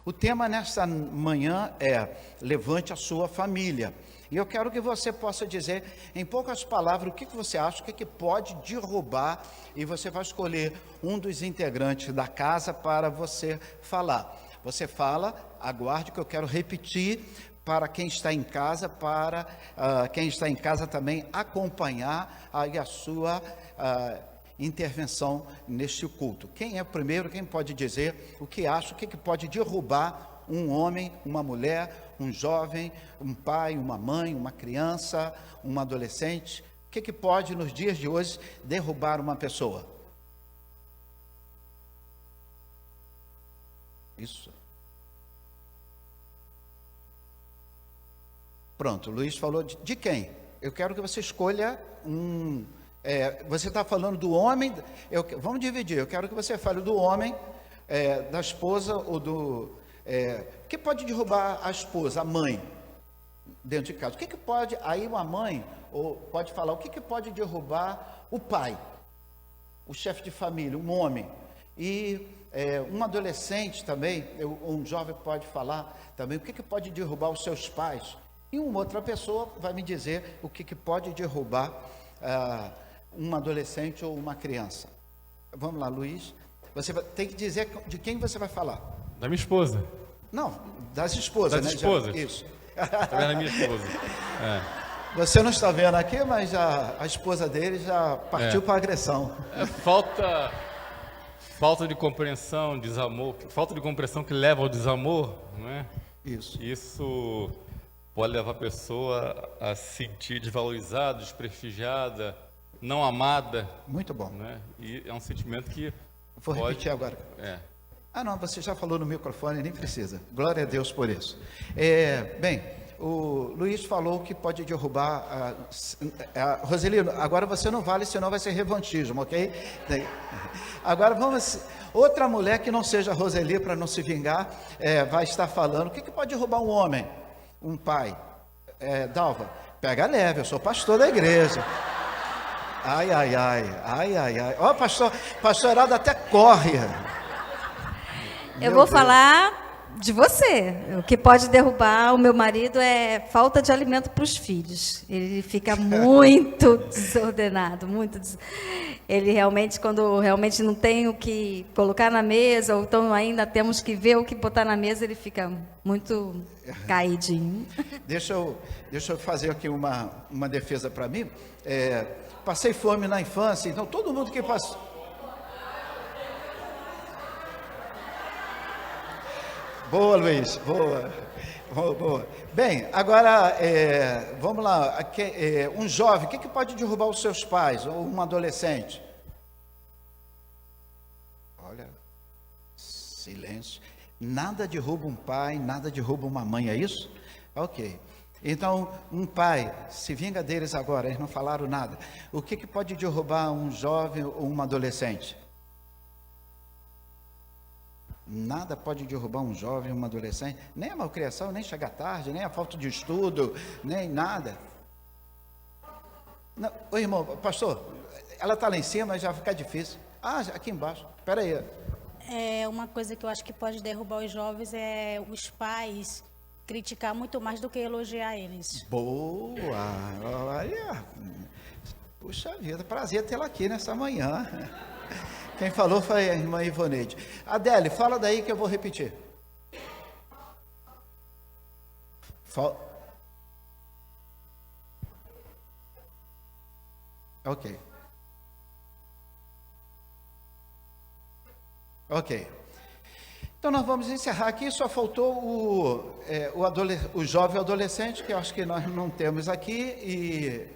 O tema nesta manhã é levante a sua família. E eu quero que você possa dizer, em poucas palavras, o que você acha, o que pode derrubar, e você vai escolher um dos integrantes da casa para você falar. Você fala, aguarde que eu quero repetir para quem está em casa, para quem está em casa também acompanhar aí a sua intervenção neste culto. Quem é o primeiro? Quem pode dizer o que acha, o que pode derrubar um homem, uma mulher, um jovem, um pai, uma mãe, uma criança, um adolescente? O que pode nos dias de hoje derrubar uma pessoa? Isso. Pronto, o Luiz falou de quem? Eu quero que você escolha um... você está falando do homem, vamos dividir, eu quero que você fale do homem, da esposa ou do... o que pode derrubar a esposa, a mãe, dentro de casa? O que pode, aí uma mãe pode falar, o que pode derrubar o pai, o chefe de família, um homem, e um adolescente também, um jovem pode falar também, o que pode derrubar os seus pais? E uma outra pessoa vai me dizer o que pode derrubar um adolescente ou uma criança. Vamos lá, Luiz. Você tem que dizer de quem você vai falar. Da minha esposa. Não, das esposas, das né? esposas. Isso. Está vendo a minha esposa? Você não está vendo aqui, mas a esposa dele já partiu para a agressão. Falta de compreensão, desamor, falta de compreensão que leva ao desamor, não é? Isso pode levar a pessoa a se sentir desvalorizada, desprestigiada, não amada. Muito bom. Né? E é um sentimento que Vou repetir agora. Não, você já falou no microfone, nem precisa. Glória a Deus por isso. Bem, o Luiz falou que pode derrubar Roselino, agora você não vale, senão vai ser revanchismo, ok? Agora vamos... Outra mulher que não seja Roseli, para não se vingar, vai estar falando. O que pode derrubar um homem? Um pai? Dalva, pega leve, eu sou pastor da igreja. Ai. Ó, pastor Heraldo até corre. Eu vou falar de você. O que pode derrubar o meu marido é falta de alimento para os filhos. Ele fica muito desordenado, Ele realmente, quando realmente não tem o que colocar na mesa, ou então ainda temos que ver o que botar na mesa, ele fica muito caidinho. Deixa eu fazer aqui uma defesa para mim. Passei fome na infância, então todo mundo que passou... Boa, Luiz, boa. Bem, agora, vamos lá, um jovem, o que pode derrubar os seus pais, ou um adolescente? Olha, silêncio. Nada derruba um pai, nada derruba uma mãe, é isso? Ok. Então, um pai, se vinga deles agora, eles não falaram nada. O que pode derrubar um jovem ou um adolescente? Nada pode derrubar um jovem ou um adolescente, nem a malcriação, nem chegar tarde, nem a falta de estudo, nem nada. Não, ô irmão, pastor, ela está lá em cima, já fica difícil. Aqui embaixo, espera aí. Uma coisa que eu acho que pode derrubar os jovens é os pais criticar muito mais do que elogiar eles. Boa, olha, puxa vida, prazer tê-la aqui nessa manhã. Quem falou foi a irmã Ivoneide. Adele, fala daí que eu vou repetir. Ok. Então nós vamos encerrar aqui, só faltou o jovem adolescente, que eu acho que nós não temos aqui, e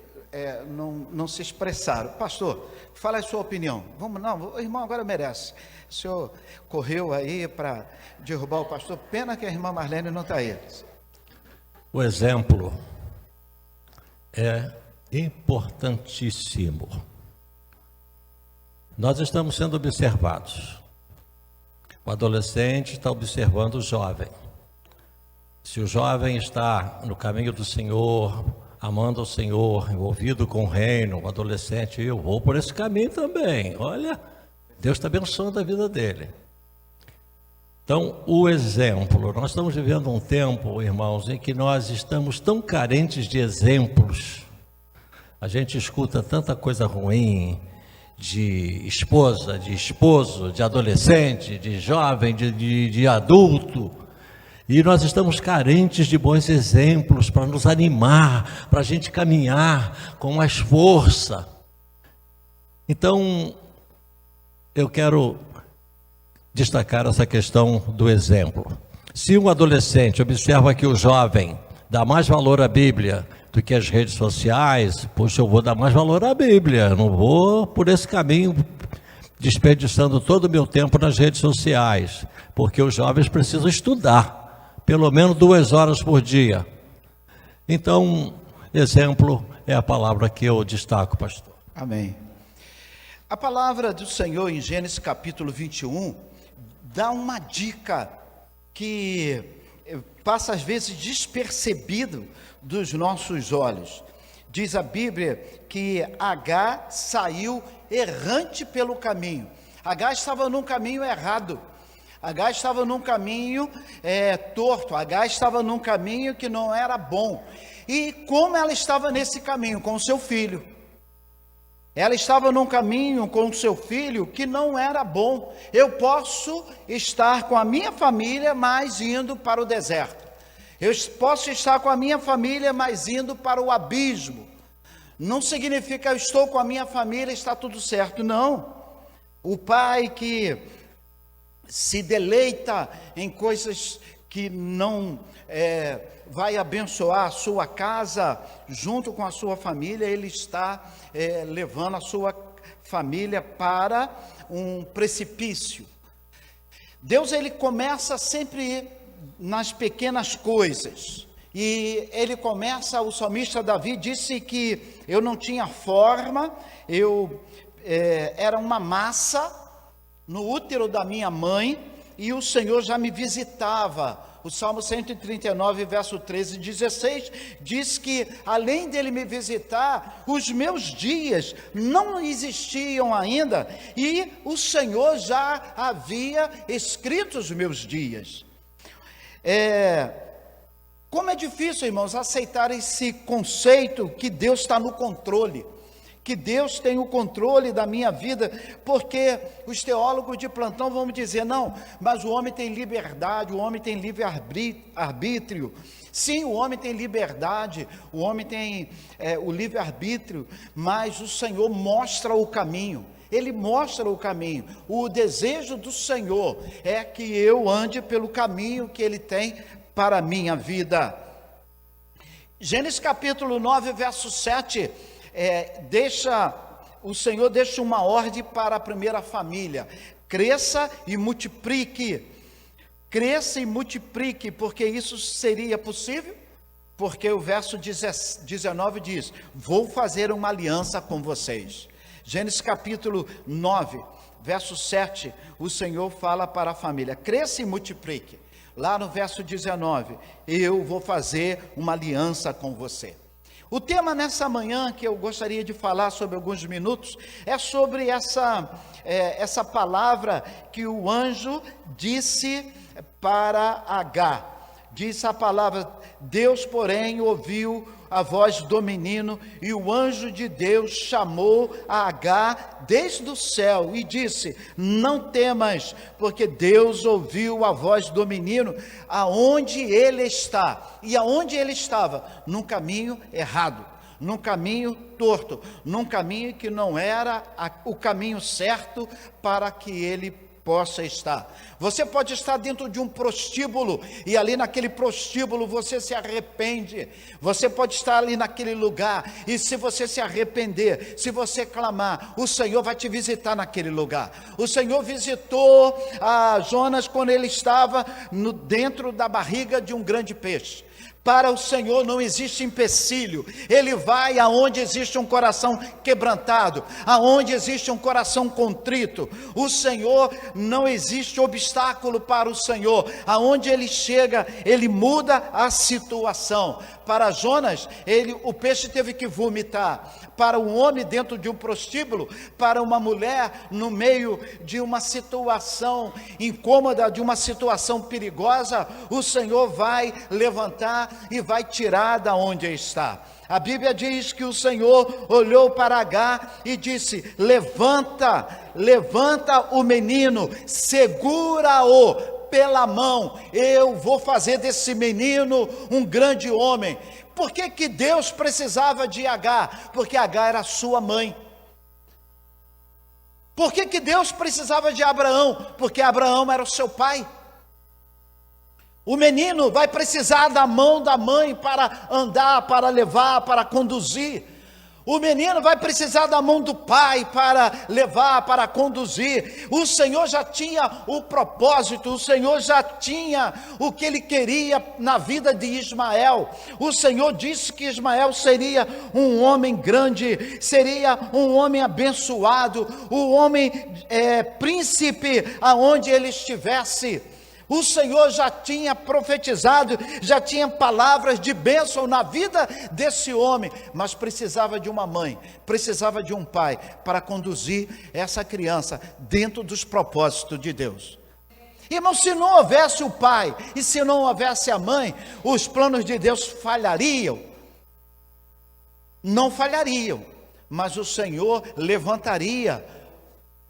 não se expressaram. Pastor, fala a sua opinião. Vamos, não, o irmão agora merece. O senhor correu aí para derrubar o pastor, pena que a irmã Marlene não está aí. O exemplo é importantíssimo. Nós estamos sendo observados. O adolescente está observando o jovem. Se o jovem está no caminho do Senhor, amando o Senhor, envolvido com o reino, o adolescente, eu vou por esse caminho também. Olha, Deus está abençoando a vida dele. Então, o exemplo. Nós estamos vivendo um tempo, irmãos, em que nós estamos tão carentes de exemplos. A gente escuta tanta coisa ruim de esposa, de esposo, de adolescente, de jovem, de adulto. E nós estamos carentes de bons exemplos para nos animar, para a gente caminhar com mais força. Então, eu quero destacar essa questão do exemplo. Se um adolescente observa que o jovem dá mais valor à Bíblia do que às redes sociais, poxa, eu vou dar mais valor à Bíblia, não vou por esse caminho desperdiçando todo o meu tempo nas redes sociais, porque os jovens precisam estudar, pelo menos 2 horas por dia. Então, exemplo é a palavra que eu destaco, pastor. Amém. A palavra do Senhor em Gênesis capítulo 21 dá uma dica que passa às vezes despercebido dos nossos olhos. Diz a Bíblia que Agar saiu errante pelo caminho. Agar estava num caminho errado. Agar estava num caminho torto. Agar estava num caminho que não era bom. E como ela estava nesse caminho? Com o seu filho. Ela estava num caminho com o seu filho que não era bom. Eu posso estar com a minha família, mas indo para o deserto. Eu posso estar com a minha família, mas indo para o abismo. Não significa eu estou com a minha família, está tudo certo. Não. O pai que se deleita em coisas que não vai abençoar a sua casa junto com a sua família, ele está levando a sua família para um precipício. Deus, ele começa sempre nas pequenas coisas, e ele começa, o salmista Davi disse que eu não tinha forma, eu era uma massa no útero da minha mãe, e o Senhor já me visitava. O Salmo 139, verso 13 e 16, diz que além dele me visitar, os meus dias não existiam ainda, e o Senhor já havia escrito os meus dias. Como é difícil, irmãos, aceitar esse conceito que Deus está no controle, que Deus tem o controle da minha vida, porque os teólogos de plantão vão me dizer, não, mas o homem tem liberdade, o homem tem livre-arbítrio. Sim, o homem tem liberdade, o homem tem o livre-arbítrio, mas o Senhor mostra o caminho. Ele mostra o caminho. O desejo do Senhor é que eu ande pelo caminho que Ele tem para a minha vida. Gênesis capítulo 9, verso 7, o Senhor deixa uma ordem para a primeira família: cresça e multiplique. Cresça e multiplique, porque isso seria possível? Porque o verso 19 diz: vou fazer uma aliança com vocês. Gênesis capítulo 9, verso 7, o Senhor fala para a família: cresça e multiplique. Lá no verso 19, eu vou fazer uma aliança com você. O tema nessa manhã que eu gostaria de falar sobre alguns minutos é sobre essa palavra que o anjo disse para Agar. Disse a palavra: Deus, porém, ouviu a voz do menino, e o anjo de Deus chamou a Agar desde o céu e disse: não temas, porque Deus ouviu a voz do menino aonde ele está. E aonde ele estava? Num caminho errado, num caminho torto, num caminho que não era o caminho certo para que ele possa estar. Você pode estar dentro de um prostíbulo, e ali naquele prostíbulo você se arrepende. Você pode estar ali naquele lugar, e se você se arrepender, se você clamar, o Senhor vai te visitar naquele lugar. O Senhor visitou a Jonas quando ele estava dentro da barriga de um grande peixe. Para o Senhor não existe empecilho. Ele vai aonde existe um coração quebrantado, aonde existe um coração contrito. O Senhor, não existe obstáculo para o Senhor. Aonde Ele chega, Ele muda a situação. Para Jonas, o peixe teve que vomitar. Para um homem dentro de um prostíbulo, para uma mulher no meio de uma situação incômoda, de uma situação perigosa, o Senhor vai levantar e vai tirar da onde está. A Bíblia diz que o Senhor olhou para Agar e disse: levanta, levanta o menino, segura-o pela mão, eu vou fazer desse menino um grande homem. Por que Deus precisava de Agar? Porque Agar era sua mãe. Por que Deus precisava de Abraão? Porque Abraão era o seu pai. O menino vai precisar da mão da mãe para andar, para levar, para conduzir. O menino vai precisar da mão do pai para levar, para conduzir. O Senhor já tinha o propósito, o Senhor já tinha o que Ele queria na vida de Ismael. O Senhor disse que Ismael seria um homem grande, seria um homem abençoado, um homem príncipe aonde ele estivesse. O Senhor já tinha profetizado, já tinha palavras de bênção na vida desse homem, mas precisava de uma mãe, precisava de um pai para conduzir essa criança dentro dos propósitos de Deus. Irmão, se não houvesse o pai e se não houvesse a mãe, os planos de Deus falhariam. Não falhariam, mas o Senhor levantaria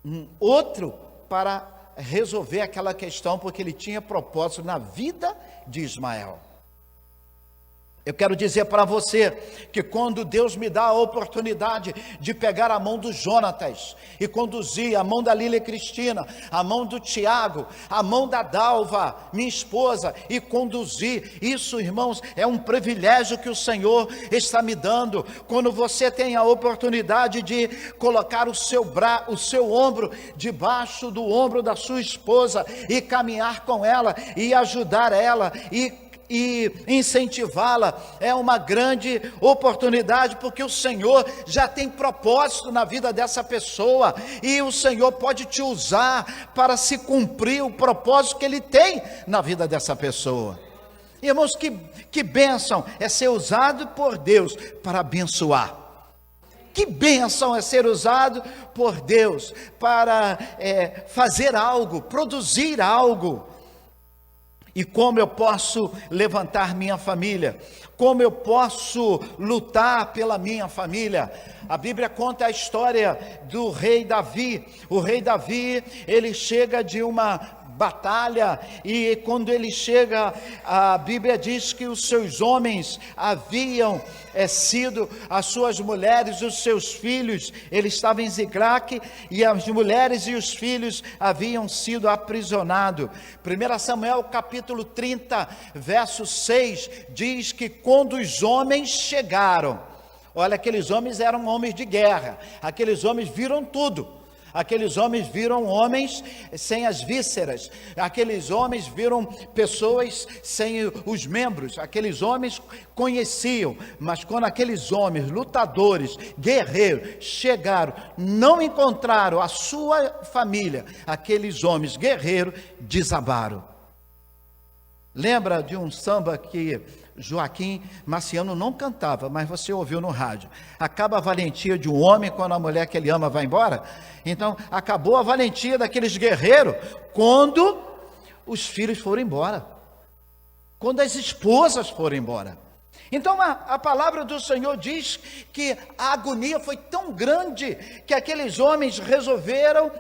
um outro para resolver aquela questão, porque Ele tinha propósito na vida de Ismael. Eu quero dizer para você que quando Deus me dá a oportunidade de pegar a mão do Jonatas e conduzir a mão da Lília Cristina, a mão do Tiago, a mão da Dalva, minha esposa, e conduzir, isso, irmãos, é um privilégio que o Senhor está me dando. Quando você tem a oportunidade de colocar o seu ombro debaixo do ombro da sua esposa e caminhar com ela e ajudar ela e incentivá-la, é uma grande oportunidade, porque o Senhor já tem propósito na vida dessa pessoa, e o Senhor pode te usar para se cumprir o propósito que Ele tem na vida dessa pessoa. Irmãos, que bênção é ser usado por Deus para abençoar. Que bênção é ser usado por Deus para fazer algo, produzir algo. E como eu posso levantar minha família? Como eu posso lutar pela minha família? A Bíblia conta a história do rei Davi. O rei Davi, ele chega de uma batalha, e quando ele chega, a Bíblia diz que os seus homens haviam sido, as suas mulheres, os seus filhos, ele estava em Ziclague, e as mulheres e os filhos haviam sido aprisionados. 1 Samuel capítulo 30, verso 6, diz que quando os homens chegaram, olha, aqueles homens eram homens de guerra, aqueles homens viram tudo. Aqueles homens viram homens sem as vísceras, aqueles homens viram pessoas sem os membros, aqueles homens conheciam, mas quando aqueles homens lutadores, guerreiros, chegaram, não encontraram a sua família, aqueles homens guerreiros desabaram. Lembra de um samba que Joaquim Marciano não cantava, mas você ouviu no rádio? Acaba a valentia de um homem quando a mulher que ele ama vai embora? Então, acabou a valentia daqueles guerreiros quando os filhos foram embora, quando as esposas foram embora. Então, a palavra do Senhor diz que a agonia foi tão grande que aqueles homens resolveram,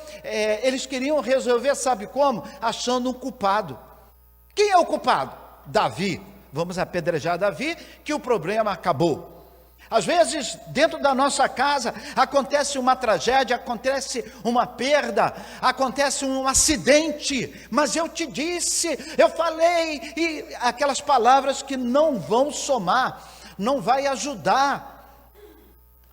eles queriam resolver, sabe como? Achando um culpado. Quem é o culpado? Davi. Vamos apedrejar Davi, que o problema acabou. Às vezes, dentro da nossa casa, acontece uma tragédia, acontece uma perda, acontece um acidente, mas eu te disse, eu falei, e aquelas palavras que não vão somar, não vai ajudar.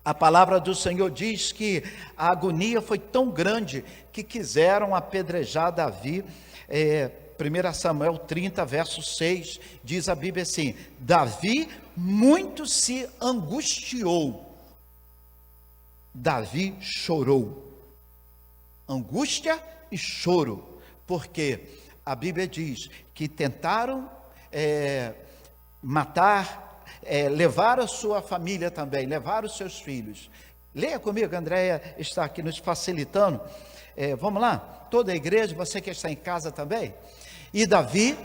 A palavra do Senhor diz que a agonia foi tão grande que quiseram apedrejar Davi, 1 Samuel 30, verso 6, diz a Bíblia assim: Davi muito se angustiou. Davi chorou. Angústia e choro, porque a Bíblia diz que tentaram matar, levar a sua família também, levar os seus filhos. Leia comigo, a Andréia está aqui nos facilitando. Vamos lá, toda a igreja, você que está em casa também. E Davi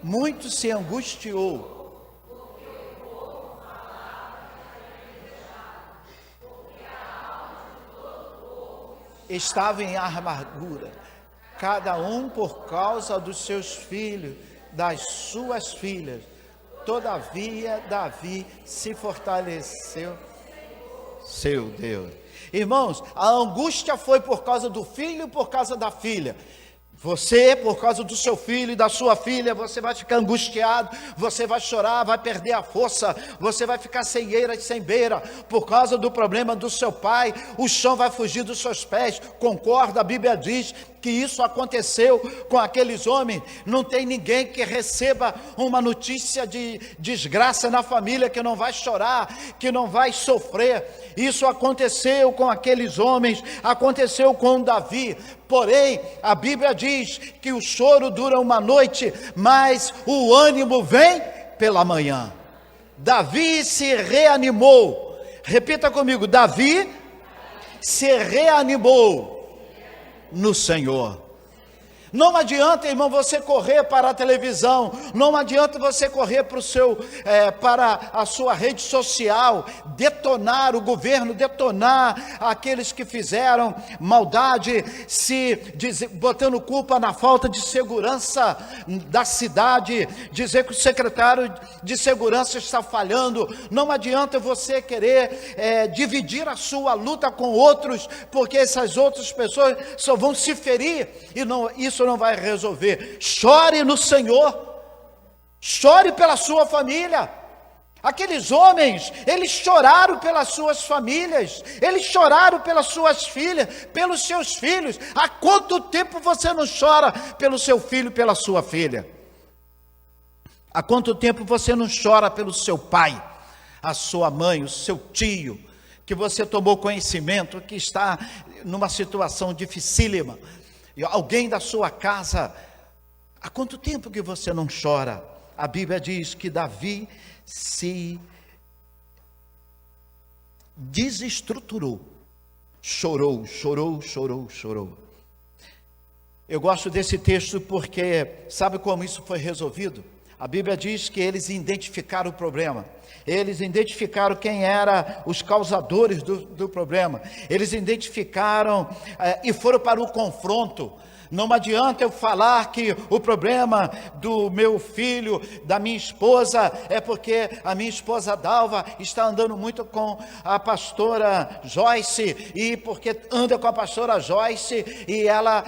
muito se angustiou. Estava em amargura, cada um por causa dos seus filhos, das suas filhas. Todavia, Davi se fortaleceu, seu Deus. Irmãos, a angústia foi por causa do filho e por causa da filha. Você, por causa do seu filho e da sua filha, você vai ficar angustiado, você vai chorar, vai perder a força, você vai ficar sem eira e sem beira, por causa do problema do seu pai, o chão vai fugir dos seus pés. Concorda? A Bíblia diz que isso aconteceu com aqueles homens. Não tem ninguém que receba uma notícia de desgraça na família que não vai chorar, que não vai sofrer. Isso aconteceu com aqueles homens, aconteceu com Davi. Porém, a Bíblia diz que o choro dura uma noite, mas o ânimo vem pela manhã. Davi se reanimou. Repita comigo: Davi se reanimou no Senhor. Não adianta, irmão, você correr para a televisão, não adianta você correr para a sua rede social, detonar o governo, detonar aqueles que fizeram maldade, botando culpa na falta de segurança da cidade, dizer que o secretário de segurança está falhando. Não adianta você querer dividir a sua luta com outros, porque essas outras pessoas só vão se ferir, e isso não vai resolver. Chore no Senhor, chore pela sua família. Aqueles homens, eles choraram pelas suas famílias, eles choraram pelas suas filhas, pelos seus filhos. Há quanto tempo você não chora pelo seu filho, pela sua filha? Há quanto tempo você não chora pelo seu pai, a sua mãe, o seu tio, que você tomou conhecimento que está numa situação dificílima? E alguém da sua casa, há quanto tempo que você não chora? A Bíblia diz que Davi se desestruturou, chorou. Eu gosto desse texto porque sabe como isso foi resolvido? A Bíblia diz que eles identificaram o problema. Eles identificaram quem eram os causadores do problema. Eles identificaram e foram para o confronto. Não adianta eu falar que o problema do meu filho, da minha esposa, é porque a minha esposa Dalva está andando muito com a pastora Joyce, e porque anda com a pastora Joyce, e ela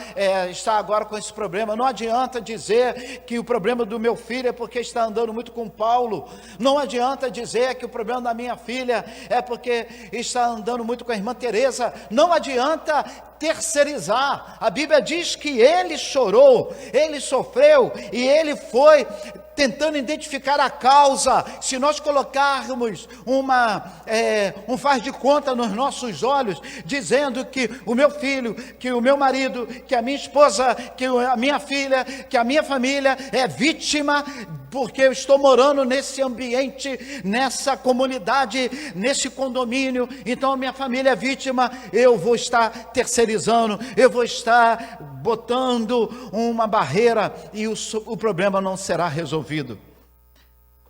está agora com esse problema. Não adianta dizer que o problema do meu filho é porque está andando muito com Paulo. Não adianta dizer que o problema da minha filha é porque está andando muito com a irmã Teresa. Não adianta terceirizar. A Bíblia diz que ele chorou, ele sofreu, e ele foi tentando identificar a causa. Se nós colocarmos um faz de conta nos nossos olhos, dizendo que o meu filho, que o meu marido, que a minha esposa, que a minha filha, que a minha família é vítima, porque eu estou morando nesse ambiente, nessa comunidade, nesse condomínio, então a minha família é vítima, eu vou estar terceirizando, eu vou estar botando uma barreira, e o problema não será resolvido.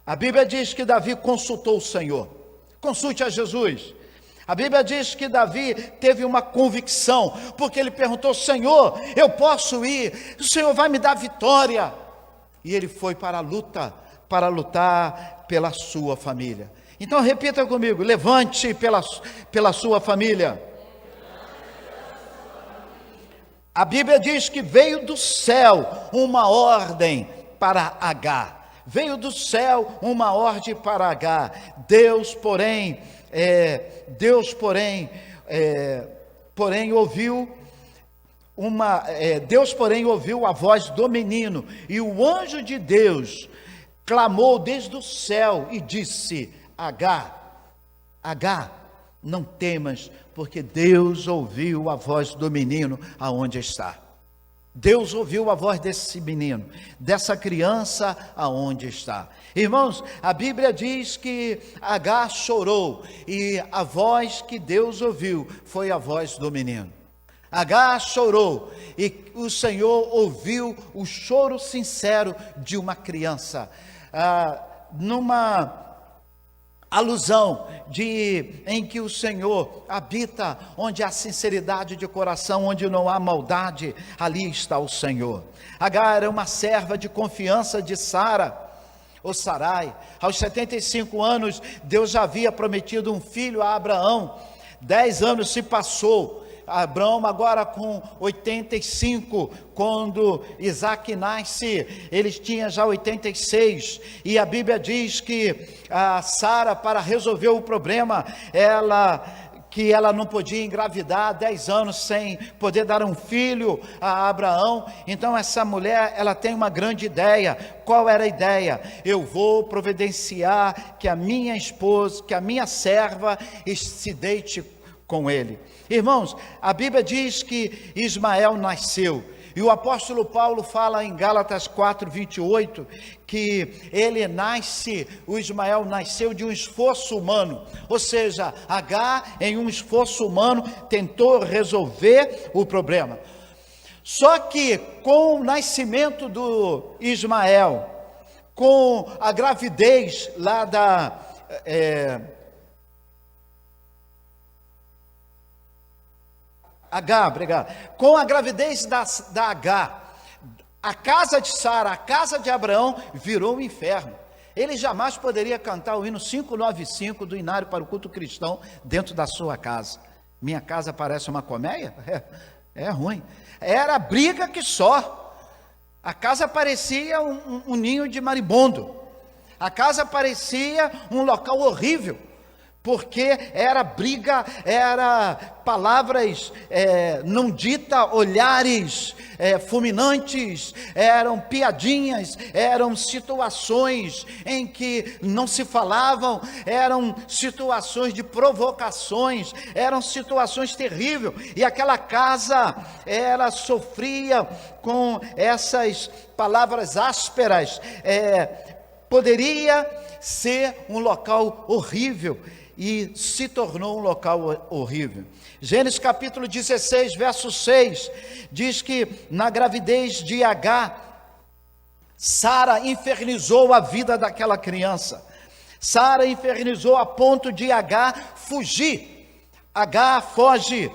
A Bíblia diz que Davi consultou o Senhor. Consulte a Jesus. A Bíblia diz que Davi teve uma convicção, porque ele perguntou: Senhor, eu posso ir? O Senhor vai me dar vitória? E ele foi para a luta, para lutar pela sua família. Então repita comigo: levante pela sua família. A Bíblia diz que veio do céu uma ordem para Agar. Veio do céu uma ordem para Agar. Deus, porém, ouviu Deus, porém, ouviu a voz do menino, e o anjo de Deus clamou desde o céu e disse: Agar, não temas, porque Deus ouviu a voz do menino aonde está. Deus ouviu a voz desse menino, dessa criança aonde está. Irmãos, a Bíblia diz que Agar chorou, e a voz que Deus ouviu foi a voz do menino. Agar chorou, e o Senhor ouviu o choro sincero de uma criança, numa alusão em que o Senhor habita onde há sinceridade de coração, onde não há maldade, ali está o Senhor. Agar era uma serva de confiança de Sara, ou Sarai. Aos 75 anos, Deus já havia prometido um filho a Abraão. 10 anos se passou. Abraão agora com 85, quando Isaac nasce, ele tinha já 86, e a Bíblia diz que a Sara, para resolver o problema, que ela não podia engravidar, 10 anos sem poder dar um filho a Abraão. Então essa mulher, ela tem uma grande ideia. Qual era a ideia? Eu vou providenciar que a minha esposa, que a minha serva se deite com ele. Irmãos, a Bíblia diz que Ismael nasceu, e o apóstolo Paulo fala em Gálatas 4:28, que o Ismael nasceu de um esforço humano, ou seja, Agar, em um esforço humano, tentou resolver o problema. Só que com o nascimento do Ismael, com a gravidez lá com a gravidez da Agar, a casa de Sara, a casa de Abraão virou um inferno. Ele jamais poderia cantar o hino 595 do Inário para o Culto Cristão dentro da sua casa. Minha casa parece uma colmeia? É ruim. Era briga que só. A casa parecia um ninho de maribondo. A casa parecia um local horrível, porque era briga, era palavras não ditas, olhares fulminantes, eram piadinhas, eram situações em que não se falavam, eram situações de provocações, eram situações terríveis, e aquela casa, ela sofria com essas palavras ásperas, poderia ser um local horrível, e se tornou um local horrível. Gênesis capítulo 16, verso 6, diz que na gravidez de Agar, Sara infernizou a vida daquela criança. Sara infernizou a ponto de Agar fugir. Agar foge.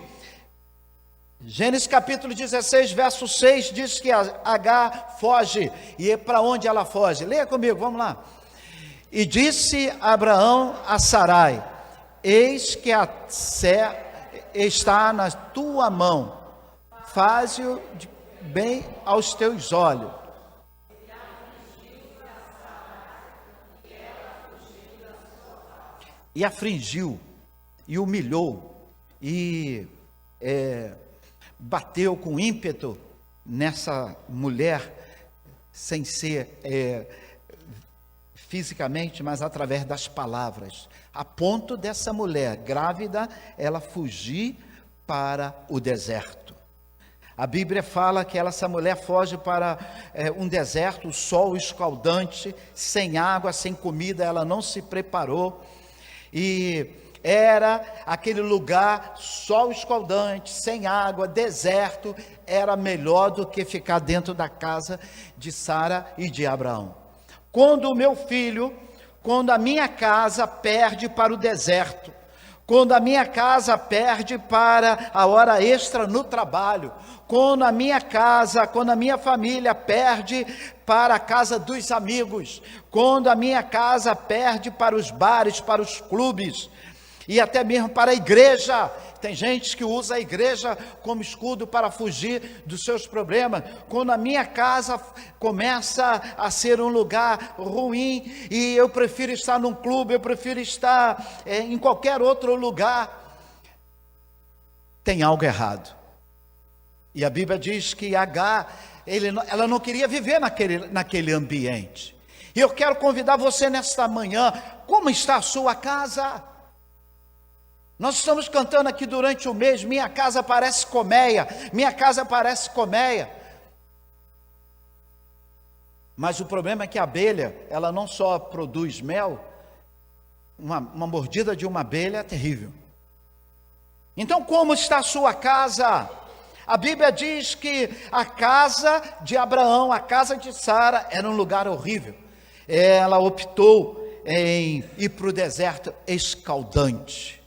Gênesis capítulo 16, verso 6, diz que Agar foge. E para onde ela foge? Leia comigo, vamos lá. E disse Abraão a Sarai: eis que a está na tua mão, faze-o bem aos teus olhos. E afligiu, e humilhou, e bateu com ímpeto nessa mulher, sem ser fisicamente, mas através das palavras, a ponto dessa mulher grávida, ela fugir para o deserto. A Bíblia fala que essa mulher foge para um deserto, o sol escaldante, sem água, sem comida, ela não se preparou, e era aquele lugar, sol escaldante, sem água, deserto, era melhor do que ficar dentro da casa de Sara e de Abraão. Quando a minha casa perde para o deserto, quando a minha casa perde para a hora extra no trabalho, quando a minha família perde para a casa dos amigos, quando a minha casa perde para os bares, para os clubes, e até mesmo para a igreja. Tem gente que usa a igreja como escudo para fugir dos seus problemas. Quando a minha casa começa a ser um lugar ruim, e eu prefiro estar num clube, eu prefiro estar em qualquer outro lugar, tem algo errado. E a Bíblia diz que Agar, ela não queria viver naquele ambiente. E eu quero convidar você nesta manhã, como está a sua casa? Nós estamos cantando aqui durante o mês, minha casa parece colmeia, minha casa parece colmeia. Mas o problema é que a abelha, ela não só produz mel, uma mordida de uma abelha é terrível. Então, como está a sua casa? A Bíblia diz que a casa de Abraão, a casa de Sara, era um lugar horrível. Ela optou em ir para o deserto escaldante.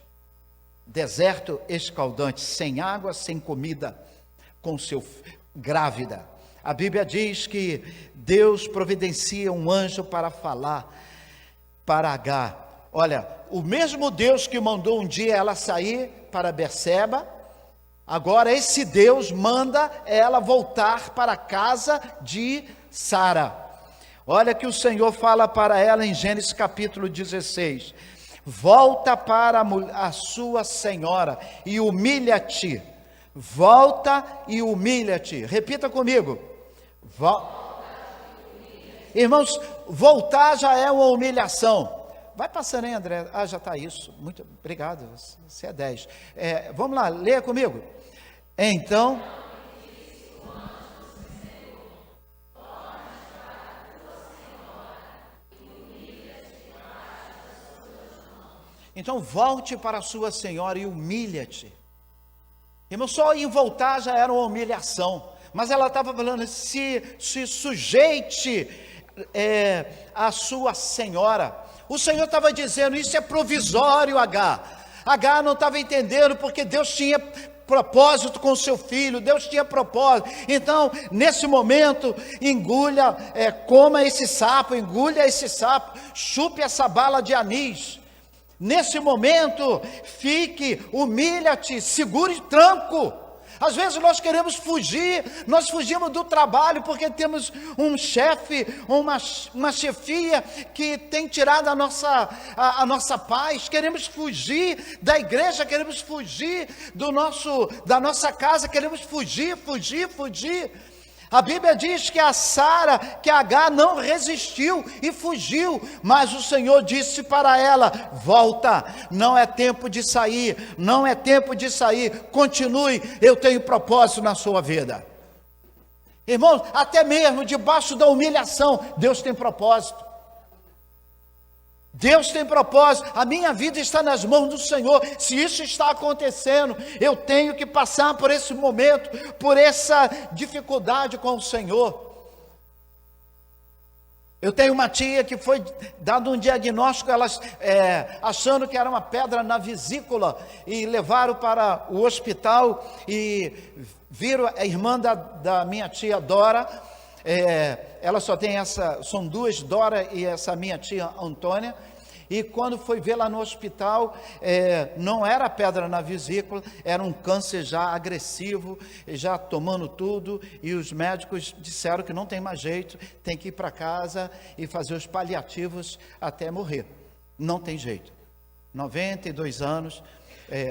Deserto escaldante, sem água, sem comida, grávida. A Bíblia diz que Deus providencia um anjo para falar para Agar. Olha, o mesmo Deus que mandou um dia ela sair para Berseba, agora esse Deus manda ela voltar para a casa de Sara. Olha que o Senhor fala para ela em Gênesis capítulo 16. Volta para a sua senhora e humilha-te. Volta e humilha-te. Repita comigo. Irmãos, voltar já é uma humilhação. Vai passando aí, André. Ah, já está isso. Muito obrigado. Você é 10. Vamos lá, leia comigo. Então... Então volte para a sua senhora e humilha-te. Irmão, só em voltar já era uma humilhação. Mas ela estava falando, se sujeite à sua senhora. O Senhor estava dizendo, isso é provisório, Agar. Agar não estava entendendo, porque Deus tinha propósito com o seu filho, Deus tinha propósito. Então, nesse momento, coma esse sapo, engulha esse sapo, chupe essa bala de anis. Nesse momento, humilha-te, segure tranco. Às vezes nós queremos fugir, nós fugimos do trabalho porque temos um chefe, uma chefia que tem tirado a nossa paz. Queremos fugir da igreja, queremos fugir da nossa casa, queremos fugir. A Bíblia diz que que Agar não resistiu e fugiu, mas o Senhor disse para ela, volta, não é tempo de sair, continue, eu tenho propósito na sua vida. Irmãos, até mesmo debaixo da humilhação, Deus tem propósito. Deus tem propósito, a minha vida está nas mãos do Senhor. Se isso está acontecendo, eu tenho que passar por esse momento, por essa dificuldade com o Senhor. Eu tenho uma tia que foi dado um diagnóstico, achando que era uma pedra na vesícula, e levaram para o hospital e viram a irmã da minha tia Dora. Ela só tem são duas, Dora e essa minha tia Antônia, e quando foi ver lá no hospital, não era pedra na vesícula, era um câncer já agressivo, já tomando tudo, e os médicos disseram que não tem mais jeito, tem que ir para casa e fazer os paliativos até morrer, não tem jeito, 92 anos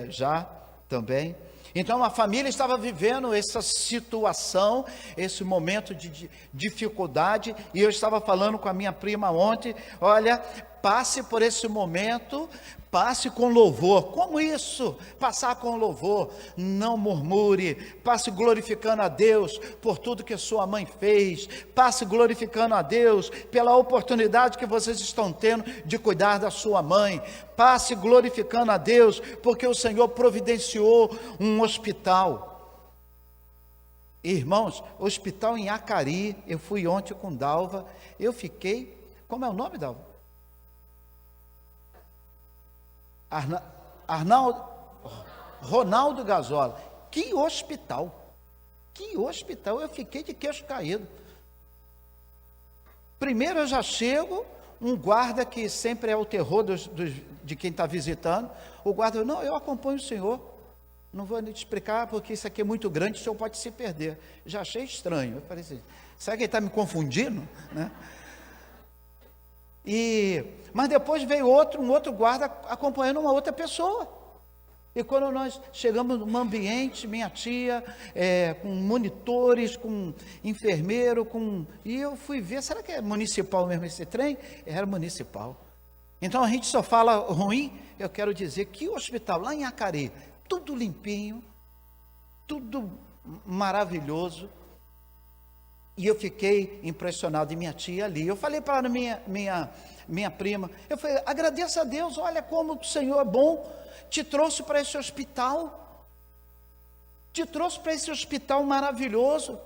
já também. Então a família estava vivendo essa situação, esse momento de dificuldade, e eu estava falando com a minha prima ontem, olha, passe por esse momento, passe com louvor. Como isso? Passar com louvor, não murmure, passe glorificando a Deus por tudo que sua mãe fez, passe glorificando a Deus pela oportunidade que vocês estão tendo de cuidar da sua mãe, passe glorificando a Deus porque o Senhor providenciou um hospital. Irmãos, hospital em Acari, eu fui ontem com Dalva, eu fiquei, como é o nome, Dalva? Ronaldo Gazola. Que hospital, eu fiquei de queixo caído. Primeiro eu já chego, um guarda que sempre é o terror de quem está visitando, o guarda, não, eu acompanho o senhor, não vou te explicar porque isso aqui é muito grande, o senhor pode se perder. Já achei estranho, eu falei assim, será que ele está me confundindo? Né? Mas depois veio um outro guarda acompanhando uma outra pessoa. E quando nós chegamos num ambiente, minha tia, com monitores, com enfermeiro, e eu fui ver, será que é municipal mesmo esse trem? Era municipal. Então a gente só fala ruim, eu quero dizer que o hospital lá em Acari, tudo limpinho, tudo maravilhoso. E eu fiquei impressionado, e minha tia ali, eu falei para minha prima, eu falei, agradeça a Deus, olha como o Senhor é bom, te trouxe para esse hospital, maravilhoso,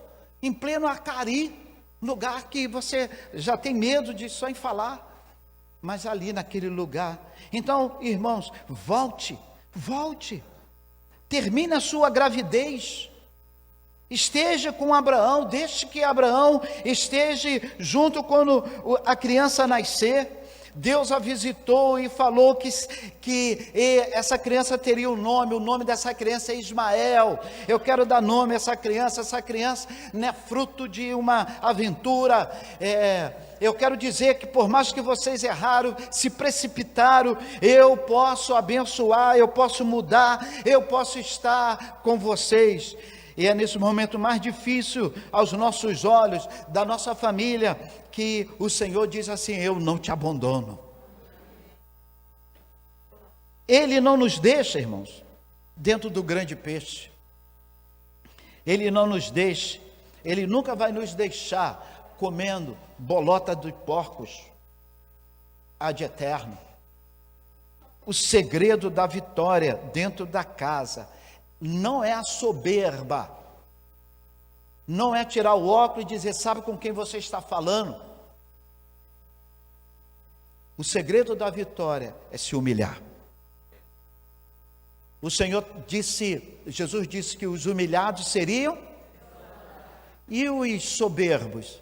em pleno Acari, lugar que você já tem medo de só em falar, mas ali naquele lugar. Então, irmãos, volte, termine a sua gravidez, esteja com Abraão, deixe que Abraão esteja junto quando a criança nascer. Deus a visitou e falou que essa criança teria o nome dessa criança é Ismael. Eu quero dar nome a essa criança não é fruto de uma aventura. Eu quero dizer que por mais que vocês erraram, se precipitaram, eu posso abençoar, eu posso mudar, eu posso estar com vocês. E é nesse momento mais difícil aos nossos olhos, da nossa família, que o Senhor diz assim, eu não te abandono. Ele não nos deixa, irmãos, dentro do grande peixe. Ele não nos deixa, Ele nunca vai nos deixar comendo bolota dos porcos ad eterno. O segredo da vitória dentro da casa não é a soberba, não é tirar o óculos e dizer, sabe com quem você está falando? O segredo da vitória é se humilhar. O Senhor disse, Jesus disse que os humilhados seriam, e os soberbos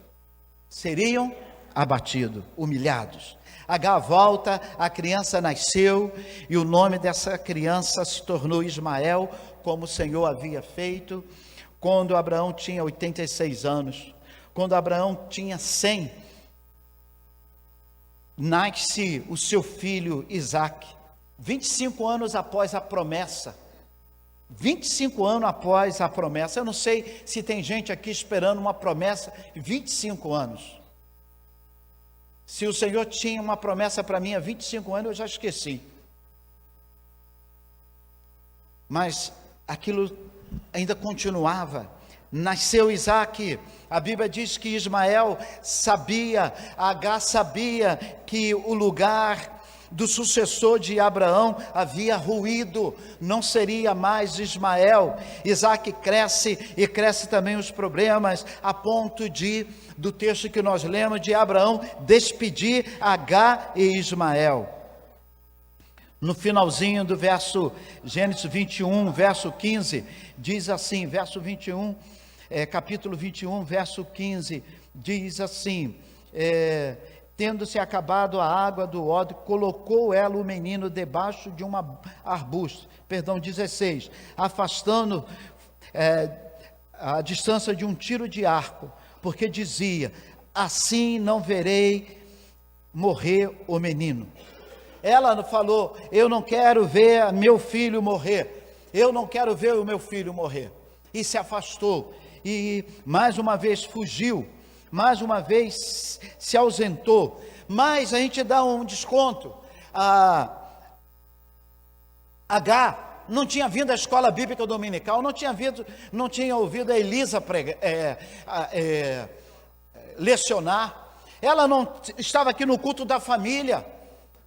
seriam abatidos, humilhados. Agar volta, a criança nasceu, e o nome dessa criança se tornou Ismael, como o Senhor havia feito, quando Abraão tinha 86 anos, quando Abraão tinha 100, nasce o seu filho Isaque, 25 anos após a promessa, 25 anos após a promessa, eu não sei se tem gente aqui esperando uma promessa, 25 anos, se o Senhor tinha uma promessa para mim há 25 anos, eu já esqueci, mas aquilo ainda continuava. Nasceu Isaque, a Bíblia diz que Ismael sabia, Agar sabia que o lugar do sucessor de Abraão havia ruído, não seria mais Ismael. Isaque cresce, e cresce também os problemas, a ponto do texto que nós lemos, de Abraão despedir Agar e Ismael. No finalzinho do verso, Gênesis 21, verso 15, diz assim, verso 21, capítulo 21, verso 15, diz assim, tendo-se acabado a água do odre, colocou ela o menino debaixo de um arbusto, 16, afastando a distância de um tiro de arco, porque dizia, assim não verei morrer o menino. Ela falou, eu não quero ver meu filho morrer, eu não quero ver o meu filho morrer, e se afastou, e mais uma vez fugiu, mais uma vez se ausentou, mas a gente dá um desconto, Agar não tinha vindo à escola bíblica dominical, não tinha ouvido a Elisa lecionar, ela não estava aqui no culto da família,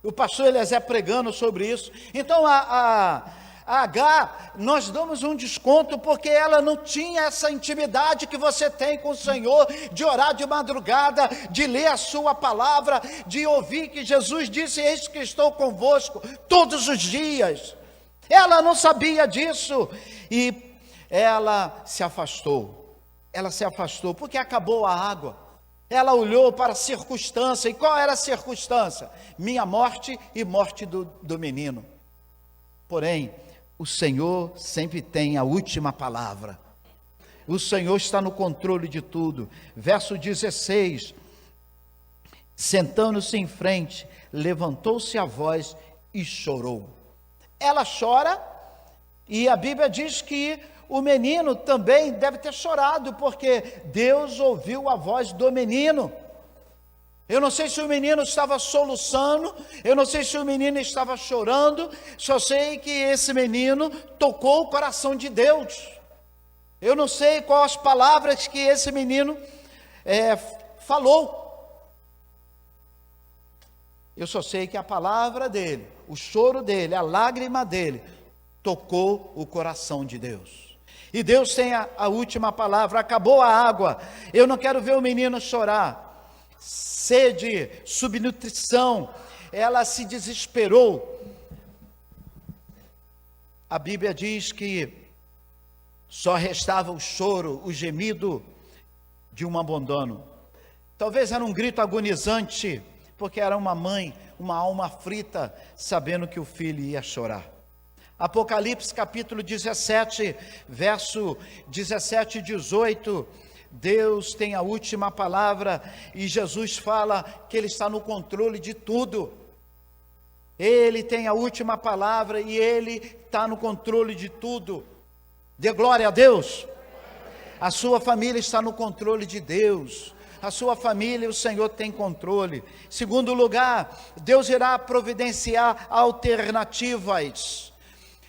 o pastor Eliezer pregando sobre isso. Então a Agar, nós damos um desconto porque ela não tinha essa intimidade que você tem com o Senhor, de orar de madrugada, de ler a sua palavra, de ouvir que Jesus disse, eis que estou convosco todos os dias. Ela não sabia disso, e ela se afastou, porque acabou a água. Ela olhou para a circunstância, e qual era a circunstância? Minha morte e morte do menino. Porém, o Senhor sempre tem a última palavra. O Senhor está no controle de tudo. Verso 16, sentando-se em frente, levantou-se a voz e chorou. Ela chora, E a Bíblia diz que o menino também deve ter chorado, porque Deus ouviu a voz do menino. Eu não sei se o menino estava soluçando, eu não sei se o menino estava chorando, só sei que esse menino tocou o coração de Deus. Eu não sei quais as palavras que esse menino falou. Eu só sei que a palavra dele, o choro dele, a lágrima dele, tocou o coração de Deus. E Deus tem a última palavra. Acabou a água. Eu não quero ver o menino chorar. Sede, subnutrição, ela se desesperou. A Bíblia diz que só restava o choro, o gemido de um abandono. Talvez era um grito agonizante, porque era uma mãe, uma alma aflita, sabendo que o filho ia chorar. Apocalipse capítulo 17, verso 17 e 18, Deus tem a última palavra e Jesus fala que Ele está no controle de tudo. Ele tem a última palavra e Ele está no controle de tudo. Dê glória a Deus. A sua família está no controle de Deus. A sua família, o Senhor tem controle. Segundo lugar, Deus irá providenciar alternativas.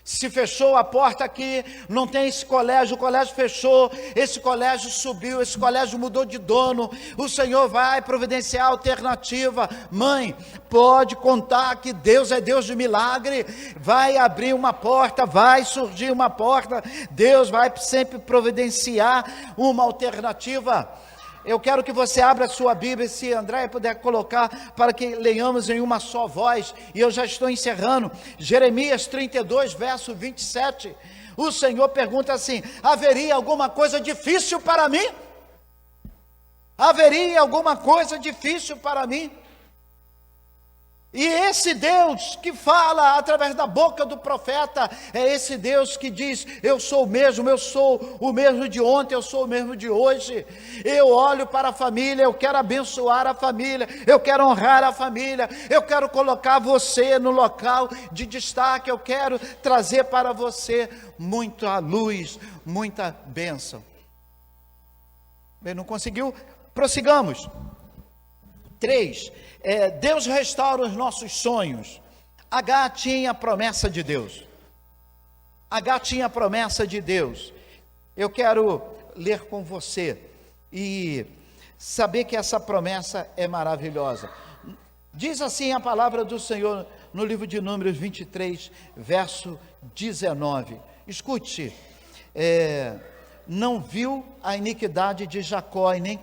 Se fechou a porta aqui, não tem esse colégio, o colégio fechou, esse colégio subiu, esse colégio mudou de dono, o Senhor vai providenciar alternativa. Mãe, pode contar que Deus é Deus de milagre, vai abrir uma porta, vai surgir uma porta, Deus vai sempre providenciar uma alternativa. Eu quero que você abra a sua Bíblia, se André puder colocar, para que leiamos em uma só voz, e eu já estou encerrando. Jeremias 32, verso 27, o Senhor pergunta assim: haveria alguma coisa difícil para mim? Haveria alguma coisa difícil para mim? E esse Deus que fala através da boca do profeta, é esse Deus que diz: eu sou o mesmo, eu sou o mesmo de ontem, eu sou o mesmo de hoje. Eu olho para a família, eu quero abençoar a família, eu quero honrar a família, eu quero colocar você no local de destaque, eu quero trazer para você muita luz, muita bênção. Bem, não conseguiu? Prossigamos. 3, Deus restaura os nossos sonhos. Agar tinha a promessa de Deus. Agar tinha a promessa de Deus. Eu quero ler com você e saber que essa promessa é maravilhosa. Diz assim a palavra do Senhor no livro de Números 23, verso 19. Escute, não viu a iniquidade de Jacó e nem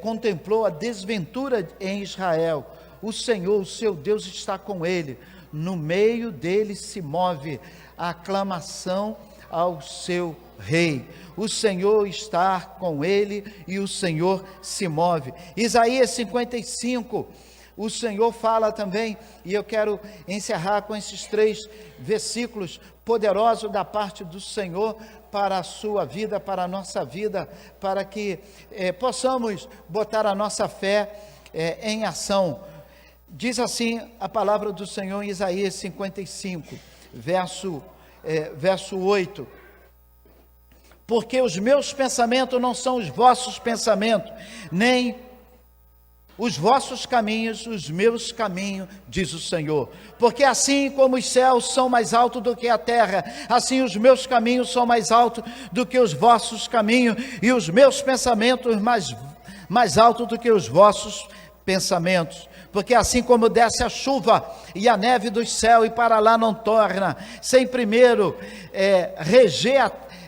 contemplou a desventura em Israel. O Senhor, o seu Deus, está com ele. No meio dele se move a aclamação ao seu rei. O Senhor está com ele e o Senhor se move. Isaías 55, o Senhor fala também, e eu quero encerrar com esses 3 versículos poderosos da parte do Senhor para a sua vida, para a nossa vida, para que possamos botar a nossa fé em ação. Diz assim a palavra do Senhor em Isaías 55, verso 8. Porque os meus pensamentos não são os vossos pensamentos, nem os vossos caminhos, os meus caminhos, diz o Senhor. Porque assim como os céus são mais altos do que a terra, assim os meus caminhos são mais altos do que os vossos caminhos, e os meus pensamentos mais altos do que os vossos pensamentos. Porque assim como desce a chuva e a neve do céu e para lá não torna, sem primeiro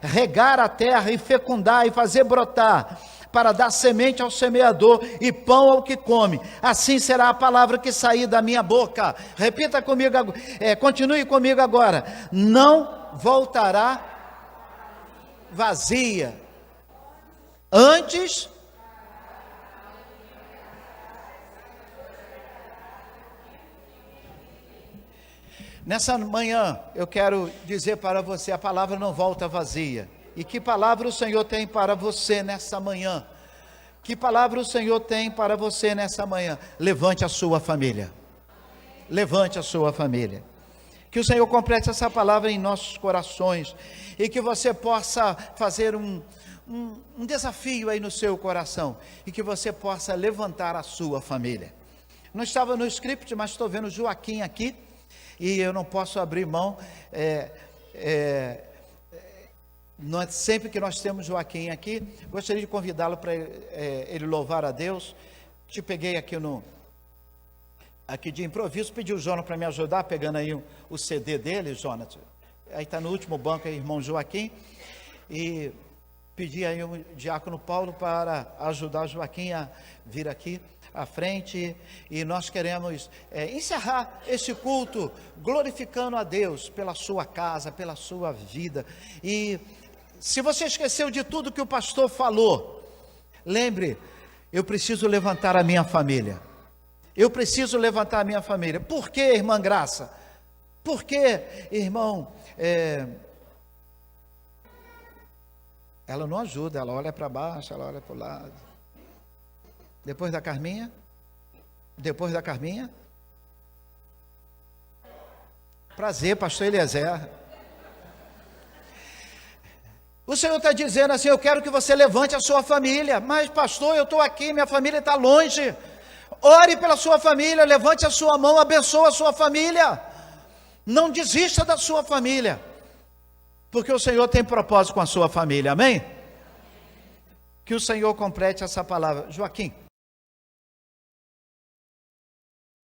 regar a terra e fecundar e fazer brotar, para dar semente ao semeador e pão ao que come, assim será a palavra que sair da minha boca. Repita comigo, continue comigo agora. Não voltará vazia, antes nessa manhã eu quero dizer para você: a palavra não volta vazia. E que palavra o Senhor tem para você nessa manhã? Que palavra o Senhor tem para você nessa manhã? Levante a sua família. Levante a sua família. Que o Senhor complete essa palavra em nossos corações e que você possa fazer um desafio aí no seu coração e que você possa levantar a sua família. Não estava no script, mas estou vendo Joaquim aqui e eu não posso abrir mão. Sempre que nós temos Joaquim aqui, gostaria de convidá-lo para ele louvar a Deus. Te peguei aqui de improviso, pedi o Jonas para me ajudar, pegando aí o CD dele, Jonas. Aí está no último banco aí, irmão Joaquim. E pedi aí o diácono Paulo para ajudar Joaquim a vir aqui à frente. E nós queremos encerrar esse culto glorificando a Deus pela sua casa, pela sua vida. E se você esqueceu de tudo que o pastor falou, lembre, eu preciso levantar a minha família. Eu preciso levantar a minha família. Por quê, irmã Graça? Por quê, irmão? Ela não ajuda, ela olha para baixo, ela olha para o lado. Depois da Carminha? Depois da Carminha? Prazer, pastor Eliezer. O Senhor está dizendo assim, eu quero que você levante a sua família. Mas pastor, eu estou aqui, minha família está longe. Ore pela sua família, levante a sua mão, abençoe a sua família. Não desista da sua família, porque o Senhor tem propósito com a sua família, amém? Que o Senhor complete essa palavra. Joaquim.